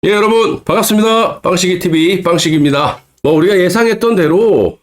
예, 여러분 반갑습니다. 빵식이TV 빵식입니다. 우리가 예상했던 대로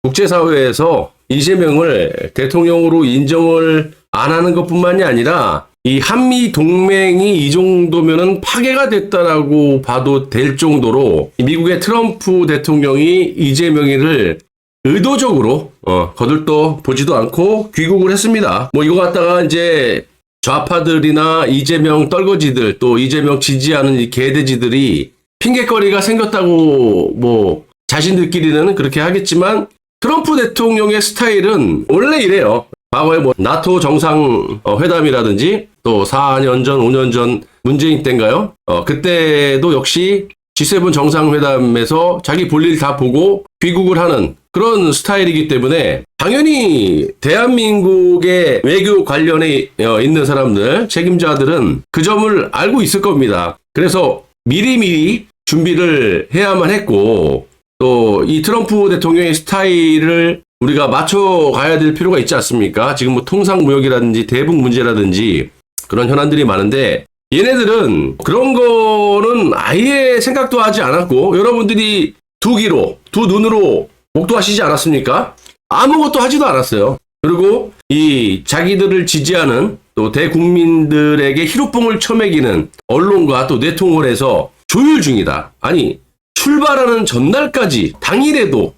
국제사회에서 이재명을 대통령으로 인정을 안 하는 것뿐만이 아니라 이 한미 동맹이 이 정도면은 파괴가 됐다라고 봐도 될 정도로 미국의 트럼프 대통령이 이재명이를 의도적으로 거들떠 보지도 않고 귀국을 했습니다. 이거 갖다가 이제 좌파들이나 이재명 떨거지들 또 이재명 지지하는 이 개돼지들이 핑계거리가 생겼다고 자신들끼리는 그렇게 하겠지만 트럼프 대통령의 스타일은 원래 이래요. 과거에 나토 정상회담이라든지 또 4년 전, 5년 전 문재인 때인가요? 그때도 역시 G7 정상회담에서 자기 볼일 다 보고 귀국을 하는 그런 스타일이기 때문에 당연히 대한민국의 외교 관련에 있는 사람들, 책임자들은 그 점을 알고 있을 겁니다. 그래서 미리미리 준비를 해야만 했고 또 이 트럼프 대통령의 스타일을 우리가 맞춰가야 될 필요가 있지 않습니까? 지금 통상무역이라든지 대북 문제라든지 그런 현안들이 많은데 얘네들은 그런 거는 아예 생각도 하지 않았고 여러분들이 두 귀로, 두 눈으로 목도하시지 않았습니까? 아무것도 하지도 않았어요. 그리고 이 자기들을 지지하는 또 대국민들에게 희로뽕을 쳐매기는 언론과 또 내통을 해서 조율 중이다. 아니 출발하는 전날까지 당일에도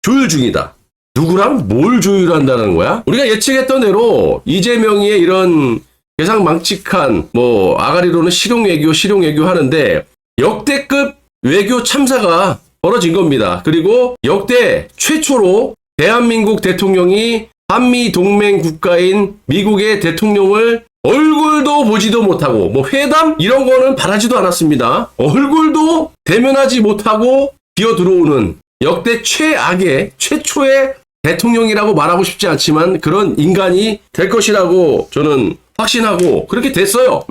조율 중이다. 누구랑 뭘 조율한다는 거야? 우리가 예측했던 대로 이재명의 이런 개상망측한 아가리로는 실용외교 하는데 역대급 외교 참사가 벌어진 겁니다. 그리고 역대 최초로 대한민국 대통령이 한미 동맹 국가인 미국의 대통령을 얼굴도 보지도 못하고 회담 이런 거는 바라지도 않았습니다. 얼굴도 대면하지 못하고 기어 들어오는 역대 최초의 대통령이라고 말하고 싶지 않지만 그런 인간이 될 것이라고 저는 확신하고 그렇게 됐어요.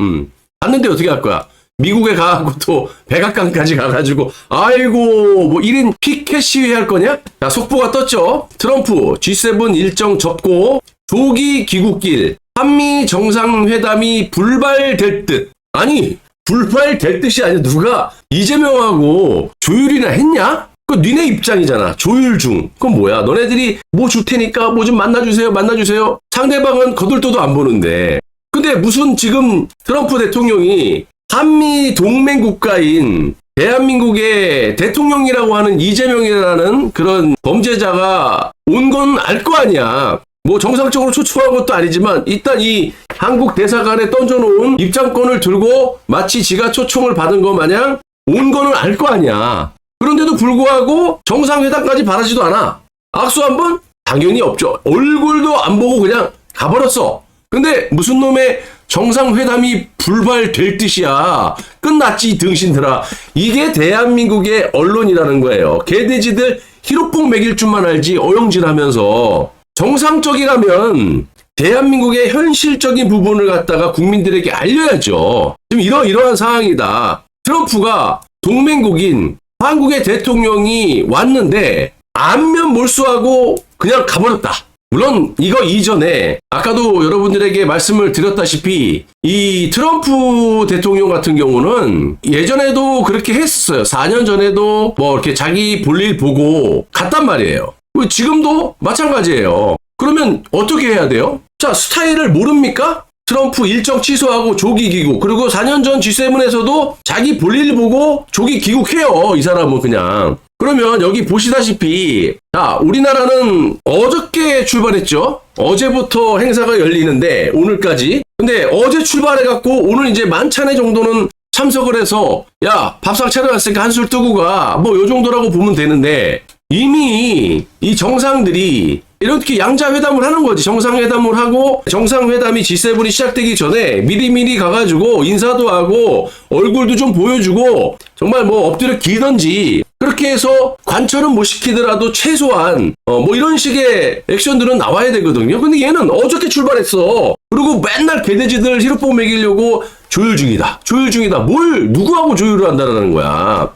갔는데 어떻게 할 거야? 미국에 가고 또 백악관까지 가가지고 아이고 1인 피켓 시위할 거냐? 자, 속보가 떴죠. 트럼프 G7 일정 접고 조기 귀국길 한미 정상회담이 불발될 듯. 아니 불발될 듯이 아니라 누가 이재명하고 조율이나 했냐? 그 니네 입장이잖아. 조율 중. 그건 뭐야? 너네들이 줄 테니까 좀 만나주세요. 상대방은 거들떠도 안 보는데. 근데 무슨 지금 트럼프 대통령이 한미 동맹 국가인 대한민국의 대통령이라고 하는 이재명이라는 그런 범죄자가 온 건 알 거 아니야. 정상적으로 초청한 것도 아니지만 일단 이 한국 대사관에 던져놓은 입장권을 들고 마치 지가 초청을 받은 것 마냥 온 거는 알 거 아니야. 그런데도 불구하고 정상회담까지 바라지도 않아. 악수 한 번? 당연히 없죠. 얼굴도 안 보고 그냥 가버렸어. 근데 무슨 놈의 정상회담이 불발될 뜻이야. 끝났지 등신들아. 이게 대한민국의 언론이라는 거예요. 개돼지들 희로뽕 먹일 줄만 알지 어영진하면서 정상적이라면 대한민국의 현실적인 부분을 갖다가 국민들에게 알려야죠. 지금 이러한 상황이다. 트럼프가 동맹국인 한국의 대통령이 왔는데 안면 몰수하고 그냥 가버렸다. 물론 이거 이전에 아까도 여러분들에게 말씀을 드렸다시피 이 트럼프 대통령 같은 경우는 예전에도 그렇게 했었어요. 4년 전에도 이렇게 자기 볼일 보고 갔단 말이에요. 지금도 마찬가지예요. 그러면 어떻게 해야 돼요? 자, 스타일을 모릅니까? 트럼프 일정 취소하고 조기 귀국. 그리고 4년 전 G7에서도 자기 볼일 보고 조기 귀국해요. 이 사람은 그냥. 그러면 여기 보시다시피 자, 우리나라는 어저께 출발했죠. 어제부터 행사가 열리는데 오늘까지. 근데 어제 출발해갖고 오늘 이제 만찬회 정도는 참석을 해서 야 밥상 차려놨으니까 한술 뜨고 가. 요 정도라고 보면 되는데 이미 이 정상들이 이렇게 양자회담을 하는 거지. 정상회담을 하고 정상회담이 G7이 시작되기 전에 미리미리 가가지고 인사도 하고 얼굴도 좀 보여주고 정말 엎드려 기던지 그렇게 해서 관철은 못 시키더라도 최소한 이런 식의 액션들은 나와야 되거든요. 근데 얘는 어저께 출발했어. 그리고 맨날 개돼지들 희로뽕 먹이려고 조율 중이다. 뭘 누구하고 조율을 한다는 거야.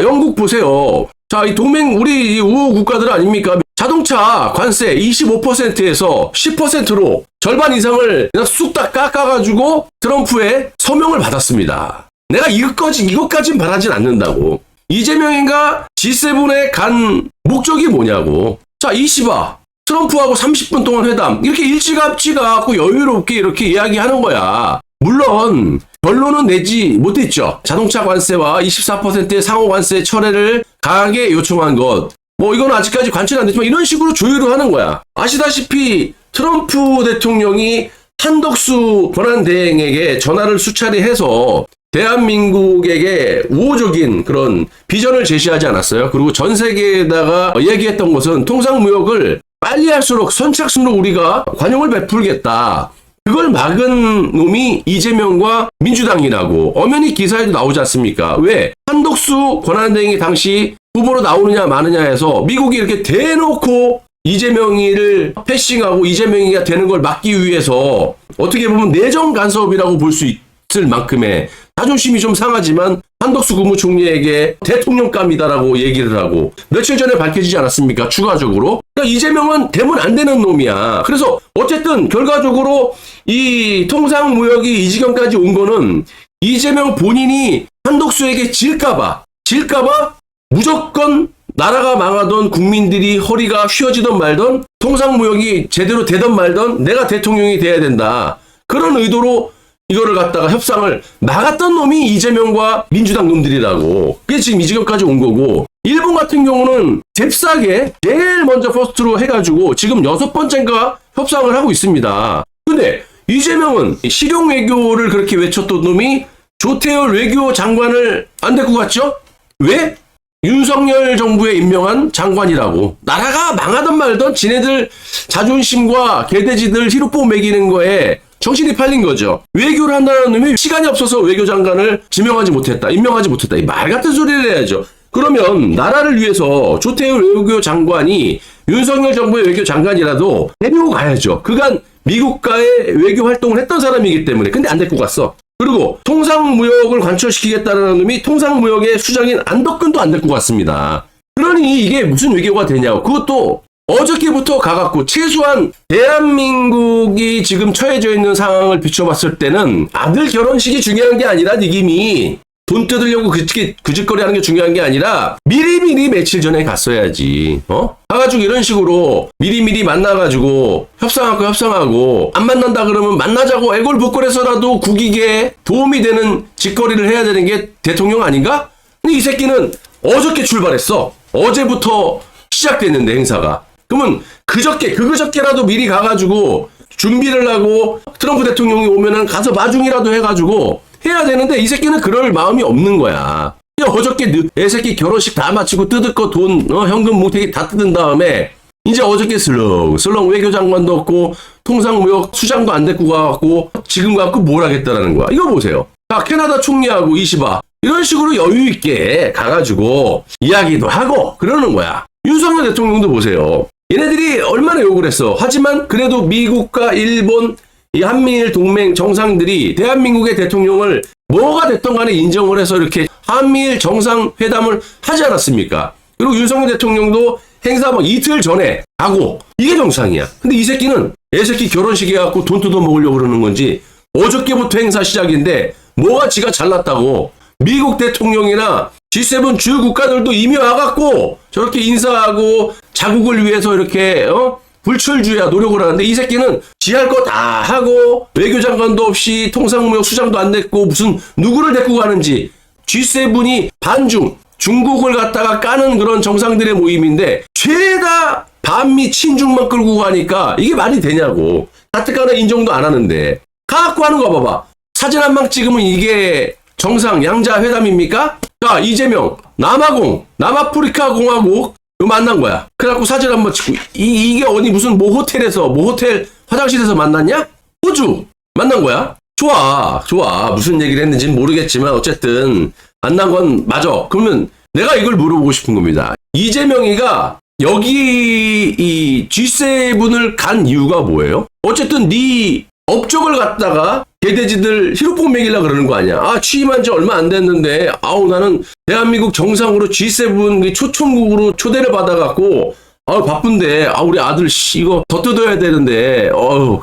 영국 보세요. 자, 이 동맹 우리 이 우호 국가들 아닙니까? 자동차 관세 25%에서 10%로 절반 이상을 그냥 쑥 다 깎아가지고 트럼프의 서명을 받았습니다. 내가 이것까진 바라진 않는다고. 이재명인가 G7에 간 목적이 뭐냐고. 자, 이씨바 트럼프하고 30분 동안 회담 이렇게 일찌감치 가고 여유롭게 이렇게 이야기하는 거야. 물론 결론은 내지 못했죠. 자동차 관세와 24%의 상호 관세 철회를 강하게 요청한 것. 뭐 이건 아직까지 관철이 안 됐지만 이런 식으로 조율을 하는 거야. 아시다시피 트럼프 대통령이 한덕수 권한대행에게 전화를 수차례 해서 대한민국에게 우호적인 그런 비전을 제시하지 않았어요. 그리고 전 세계에다가 얘기했던 것은 통상무역을 빨리 할수록 선착순으로 우리가 관용을 베풀겠다. 그걸 막은 놈이 이재명과 민주당이라고 엄연히 기사에도 나오지 않습니까? 왜? 한덕수 권한대행이 당시 후보로 나오느냐 마느냐 해서 미국이 이렇게 대놓고 이재명이를 패싱하고 이재명이가 되는 걸 막기 위해서 어떻게 보면 내정 간섭이라고 볼 수 있을 만큼의 자존심이 좀 상하지만 한덕수 국무총리에게 대통령감이다라고 얘기를 하고 며칠 전에 밝혀지지 않았습니까? 추가적으로. 그러니까 이재명은 되면 안 되는 놈이야. 그래서 어쨌든 결과적으로 이 통상무역이 이 지경까지 온 거는 이재명 본인이 한덕수에게 질까봐 무조건 나라가 망하던 국민들이 허리가 휘어지던 말던 통상무역이 제대로 되던 말던 내가 대통령이 돼야 된다. 그런 의도로 이거를 갖다가 협상을 막았던 놈이 이재명과 민주당 놈들이라고. 그게 지금 이 지경까지 온 거고. 일본 같은 경우는 잽싸게 제일 먼저 퍼스트로 해가지고 지금 6번째인가 협상을 하고 있습니다. 근데 이재명은 실용 외교를 그렇게 외쳤던 놈이 조태열 외교 장관을 안 데리고 갔죠? 왜? 윤석열 정부에 임명한 장관이라고. 나라가 망하던 말던 지네들 자존심과 개돼지들 희로뽀 먹이는 거에 정신이 팔린 거죠. 외교를 한다는 놈이 시간이 없어서 외교장관을 임명하지 못했다. 이 말 같은 소리를 해야죠. 그러면 나라를 위해서 조태열 외교장관이 윤석열 정부의 외교장관이라도 데리고 가야죠. 그간 미국과의 외교 활동을 했던 사람이기 때문에. 근데 안 데리고 갔어. 그리고 통상무역을 관철시키겠다는 놈이 통상무역의 수장인 안덕근도 안 데리고 갔습니다. 그러니 이게 무슨 외교가 되냐고. 그것도 어저께부터 가갖고 최소한 대한민국이 지금 처해져 있는 상황을 비춰봤을 때는 아들 결혼식이 중요한 게 아니라 니김이 돈 뜯으려고 그짓거리 하는 게 중요한 게 아니라 미리미리 며칠 전에 갔어야지. 가가지고 이런 식으로 미리미리 만나가지고 협상하고 안 만난다 그러면 만나자고 애골복골해서라도 국익에 도움이 되는 짓거리를 해야 되는 게 대통령 아닌가? 근데 이 새끼는 어저께 출발했어. 어제부터 시작됐는데 행사가. 그러면 그저께라도 미리 가가지고 준비를 하고 트럼프 대통령이 오면은 가서 마중이라도 해가지고 해야 되는데 이 새끼는 그럴 마음이 없는 거야. 어저께 애새끼 결혼식 다 마치고 뜯을 거 돈, 현금 뭉태기 다 뜯은 다음에 이제 어저께 슬렁슬렁 외교장관도 없고 통상무역 수장도 안 데리고 가갖고 지금 갖고 뭘 하겠다라는 거야. 이거 보세요. 자, 캐나다 총리하고 이시바 이런 식으로 여유 있게 가가지고 이야기도 하고 그러는 거야. 윤석열 대통령도 보세요. 얘네들이 얼마나 욕을 했어. 하지만 그래도 미국과 일본 이 한미일 동맹 정상들이 대한민국의 대통령을 뭐가 됐던 간에 인정을 해서 이렇게 한미일 정상회담을 하지 않았습니까? 그리고 윤석열 대통령도 행사 막 이틀 전에 가고 이게 정상이야. 근데 이 새끼는 애새끼 결혼식에 갖고 돈 뜯어 먹으려고 그러는 건지 어저께부터 행사 시작인데 뭐가 지가 잘났다고 미국 대통령이나 G7 주요 국가들도 이미 와갖고 저렇게 인사하고 자국을 위해서 이렇게 불철주야 노력을 하는데 이 새끼는 지할 거 다 하고 외교장관도 없이 통상무역 수장도 안 됐고 무슨 누구를 데리고 가는지 G7이 반중 중국을 갖다가 까는 그런 정상들의 모임인데 죄다 반미 친중만 끌고 가니까 이게 말이 되냐고. 가뜩가나 인정도 안 하는데 가갖고 하는 거 봐봐. 사진 한 방 찍으면 이게 정상 양자 회담입니까? 자, 이재명 남아프리카 공화국 만난 거야. 그래갖고 사진 한번 찍고 이게 어디 무슨 모 호텔 화장실에서 만났냐? 호주 만난 거야. 좋아 무슨 얘기를 했는지는 모르겠지만 어쨌든 만난 건 맞아. 그러면 내가 이걸 물어보고 싶은 겁니다. 이재명이가 여기 이 G7을 간 이유가 뭐예요? 어쨌든 네 업적을 갖다가 개돼지들 희로뽕 먹이려고 그러는 거 아니야. 아, 취임한 지 얼마 안 됐는데, 아우, 나는 대한민국 정상으로 G7 초청국으로 초대를 받아갖고, 아우, 바쁜데, 아, 우리 아들, 이거 더 뜯어야 되는데,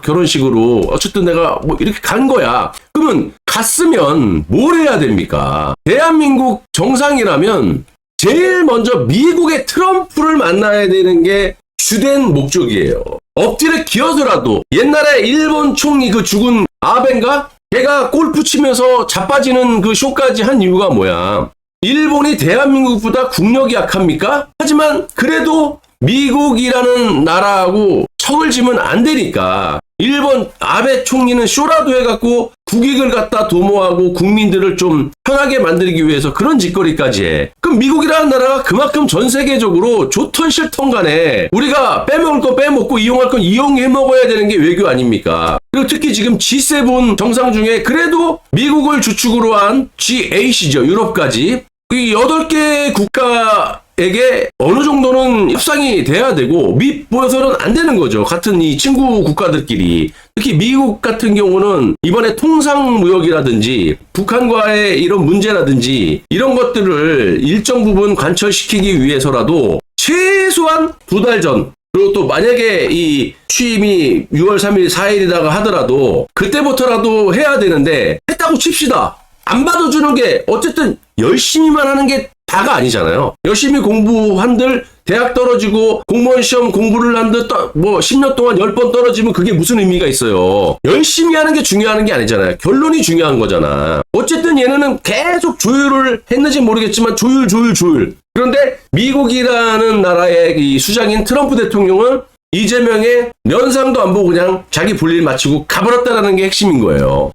결혼식으로. 어쨌든 내가 뭐 이렇게 간 거야. 그러면 갔으면 뭘 해야 됩니까? 대한민국 정상이라면 제일 먼저 미국의 트럼프를 만나야 되는 게 주된 목적이에요. 엎드려 기어서라도 옛날에 일본 총리 그 죽은 아베인가? 걔가 골프 치면서 자빠지는 그 쇼까지 한 이유가 뭐야? 일본이 대한민국보다 국력이 약합니까? 하지만 그래도 미국이라는 나라하고 척을 지면 안 되니까 일본 아베 총리는 쇼라도 해갖고 국익을 갖다 도모하고 국민들을 좀 편하게 만들기 위해서 그런 짓거리까지 해. 그럼 미국이라는 나라가 그만큼 전 세계적으로 좋던 싫던 간에 우리가 빼먹을 거 빼먹고 이용할 건 이용해 먹어야 되는 게 외교 아닙니까? 그리고 특히 지금 G7 정상 중에 그래도 미국을 주축으로 한 G8이죠. 유럽까지. 이 8개 국가에게 어느 정도는 협상이 돼야 되고 밑보여서는 안 되는 거죠. 같은 이 친구 국가들끼리. 특히 미국 같은 경우는 이번에 통상무역이라든지 북한과의 이런 문제라든지 이런 것들을 일정 부분 관철시키기 위해서라도 최소한 2달 전 그리고 또 만약에 이 취임이 6월 3일 4일이라고 하더라도 그때부터라도 해야 되는데 했다고 칩시다. 안 받아주는 게 어쨌든 열심히만 하는 게 다가 아니잖아요. 열심히 공부한들 대학 떨어지고 공무원 시험 공부를 한들 뭐 10년 동안 10번 떨어지면 그게 무슨 의미가 있어요. 열심히 하는 게 중요한 게 아니잖아요. 결론이 중요한 거잖아. 어쨌든 얘네는 계속 조율을 했는지 모르겠지만 조율. 그런데 미국이라는 나라의 이 수장인 트럼프 대통령은 이재명의 면상도 안 보고 그냥 자기 볼일 마치고 가버렸다라는 게 핵심인 거예요.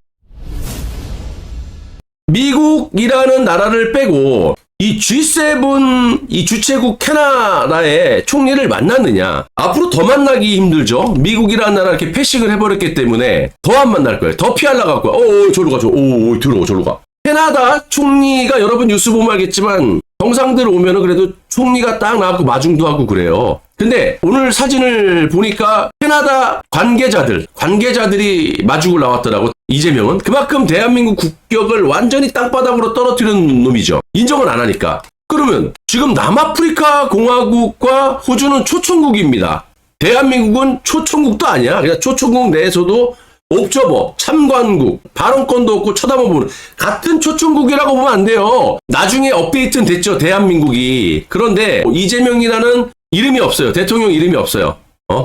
미국이라는 나라를 빼고 이 G7 이 주최국 캐나다의 총리를 만났느냐? 앞으로 더 만나기 힘들죠. 미국이라는 나라 이렇게 패싱을 해버렸기 때문에 더 안 만날 거예요. 더 피하려고 할 거야. 저로 가. 들어오 저로 가. 캐나다 총리가 여러분 뉴스 보면 알겠지만 정상들 오면은 그래도 총리가 딱 나가고 마중도 하고 그래요. 근데 오늘 사진을 보니까 캐나다 관계자들이 마중을 나왔더라고. 이재명은 그만큼 대한민국 국격을 완전히 땅바닥으로 떨어뜨리는 놈이죠. 인정을 안 하니까. 그러면 지금 남아프리카 공화국과 호주는 초청국입니다. 대한민국은 초청국도 아니야. 그냥 초청국 내에서도 옵저버, 참관국, 발언권도 없고 쳐다만 보는 같은 초청국이라고 보면 안 돼요. 나중에 업데이트는 됐죠. 대한민국이. 그런데 이재명이라는 이름이 없어요. 대통령 이름이 없어요.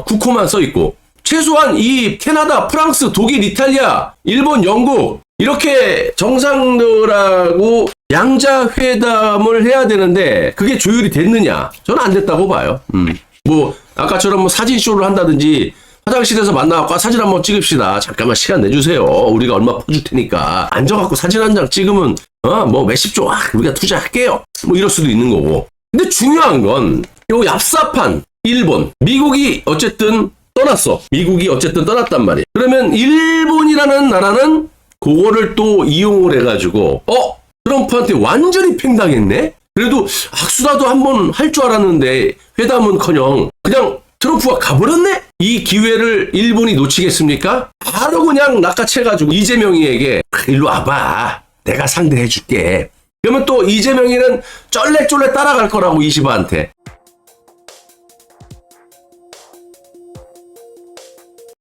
국호만 써 있고. 최소한 이 캐나다, 프랑스, 독일, 이탈리아, 일본, 영국 이렇게 정상들하고 양자회담을 해야 되는데 그게 조율이 됐느냐? 저는 안 됐다고 봐요. 뭐 아까처럼 뭐 사진쇼를 한다든지 화장실에서 만나갖고 사진 한번 찍읍시다. 잠깐만 시간 내주세요. 우리가 얼마 퍼줄 테니까. 앉아갖고 사진 한 장 찍으면 뭐 몇십조 우리가 투자할게요. 뭐 이럴 수도 있는 거고. 근데 중요한 건 요 얍삽한 일본, 미국이 어쨌든 떠났단 말이에요. 그러면 일본이라는 나라는 그거를 또 이용을 해가지고 트럼프한테 완전히 팽당했네? 그래도 악수라도 한번 할 줄 알았는데 회담은커녕 그냥 트럼프가 가버렸네? 이 기회를 일본이 놓치겠습니까? 바로 그냥 낚아채가지고 이재명이에게 일로 와봐. 내가 상대해줄게. 그러면 또 이재명이는 쩔레쩔레 따라갈 거라고 이시바한테.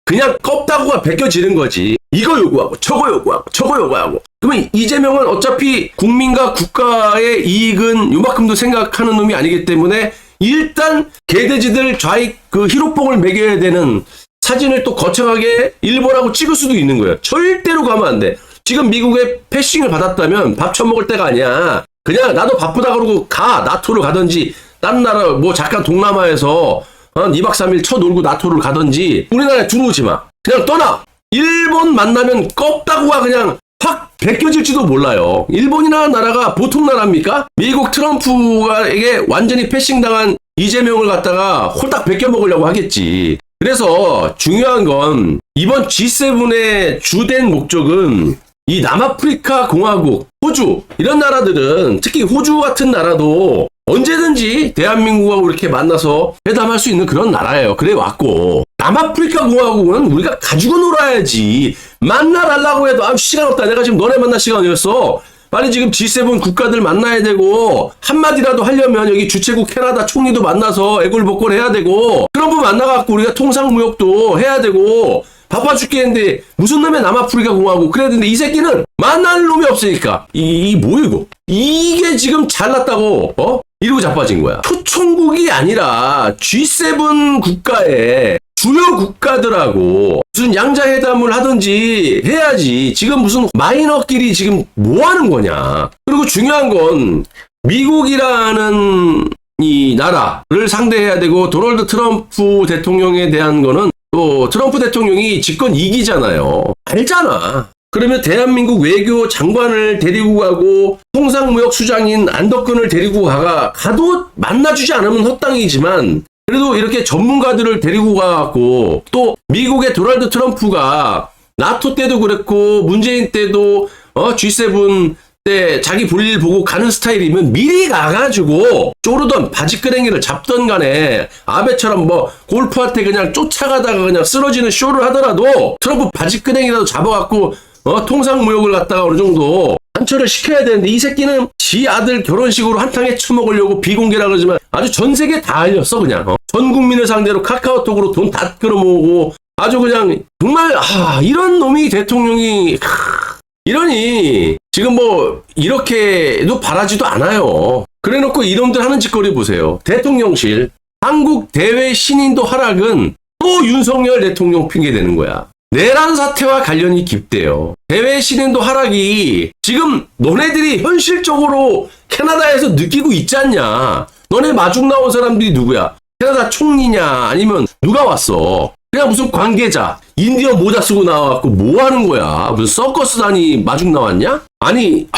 그냥 껍다구가 벗겨지는 거지. 이거 요구하고 저거 요구하고. 그러면 이재명은 어차피 국민과 국가의 이익은 요만큼도 생각하는 놈이 아니기 때문에 일단 개돼지들 좌익 그 희로뽕을 먹여야 되는 사진을 또 거창하게 일본하고 찍을 수도 있는 거예요. 절대로 가면 안 돼. 지금 미국의 패싱을 받았다면 밥 처먹을 때가 아니야. 그냥 나도 바쁘다 그러고 가. 나토를 가든지 다른 나라 뭐 잠깐 동남아에서 2박 3일 쳐놀고 나토를 가든지 우리나라에 들어오지 마. 그냥 떠나. 일본 만나면 껍다구가 그냥 확 벗겨질지도 몰라요. 일본이라는 나라가 보통 나라입니까? 미국 트럼프에게 완전히 패싱당한 이재명을 갖다가 홀딱 벗겨 먹으려고 하겠지. 그래서 중요한 건 이번 G7의 주된 목적은 이 남아프리카 공화국, 호주 이런 나라들은 특히 호주 같은 나라도 언제든지 대한민국하고 이렇게 만나서 회담할 수 있는 그런 나라예요. 그래 왔고 남아프리카 공화국은 우리가 가지고 놀아야지. 만나달라고 해도 시간 없다. 내가 지금 너네 만날 시간이 없어. 빨리 지금 G7 국가들 만나야 되고 한마디라도 하려면 여기 주최국 캐나다 총리도 만나서 애골복골 해야 되고 트럼프 만나갖고 우리가 통상무역도 해야 되고 바빠 죽겠는데 무슨 놈의 남아프리카 공화국 그래야 되는데 이 새끼는 만날 놈이 없으니까 뭐야 이거. 이게 지금 잘났다고 이러고 자빠진 거야. 초청국이 아니라 G7 국가에 주요 국가들하고 무슨 양자회담을 하든지 해야지. 지금 무슨 마이너끼리 지금 뭐 하는 거냐. 그리고 중요한 건 미국이라는 이 나라를 상대해야 되고 도널드 트럼프 대통령에 대한 거는 또 트럼프 대통령이 집권 2기잖아요. 알잖아. 그러면 대한민국 외교 장관을 데리고 가고 통상무역 수장인 안덕근을 데리고 가도 만나주지 않으면 헛당이지만 그래도 이렇게 전문가들을 데리고 가고 또 미국의 도널드 트럼프가 나토 때도 그랬고 문재인 때도 G7 때 자기 볼일 보고 가는 스타일이면 미리 가가지고 쪼르던 바지끄댕이를 잡던 간에 아베처럼 뭐 골프할 때 그냥 쫓아가다가 그냥 쓰러지는 쇼를 하더라도 트럼프 바지끄댕이라도 잡아갖고 통상무역을 갖다가 어느 정도 단철을 시켜야 되는데 이 새끼는 지 아들 결혼식으로 한탕에 처먹으려고 비공개라 그러지만 아주 전 세계 다 알렸어 그냥. 전 국민을 상대로 카카오톡으로 돈 다 끌어모으고 아주 그냥 정말 이런 놈이 대통령이 이러니 지금 뭐 이렇게도 바라지도 않아요. 그래놓고 이놈들 하는 짓거리 보세요. 대통령실 한국 대외 신인도 하락은 또 윤석열 대통령 핑계대는 거야. 내란 사태와 관련이 깊대요. 대외 신인도 하락이 지금 너네들이 현실적으로 캐나다에서 느끼고 있지 않냐. 너네 마중 나온 사람들이 누구야? 캐나다 총리냐 아니면 누가 왔어? 그냥 무슨 관계자 인디어 모자 쓰고 나와갖고 뭐 하는 거야? 무슨 서커스단이 마중 나왔냐? 아니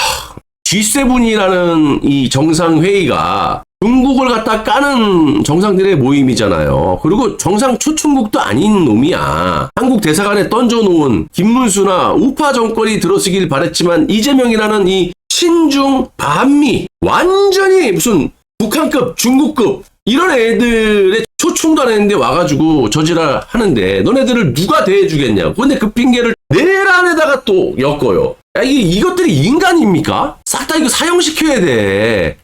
G7이라는 이 정상회의가 중국을 갖다 까는 정상들의 모임이잖아요. 그리고 정상 초청국도 아닌 놈이야. 한국 대사관에 던져놓은 김문수나 우파 정권이 들어서길 바랬지만 이재명이라는 이 친중 반미 완전히 무슨 북한급 중국급 이런 애들의 초청도 안 했는데 와가지고 저지랄 하는데 너네들을 누가 대해주겠냐고. 근데 그 핑계를 내란에다가 또 엮어요. 이것들이 인간입니까? 싹 다 이거 사형시켜야 돼.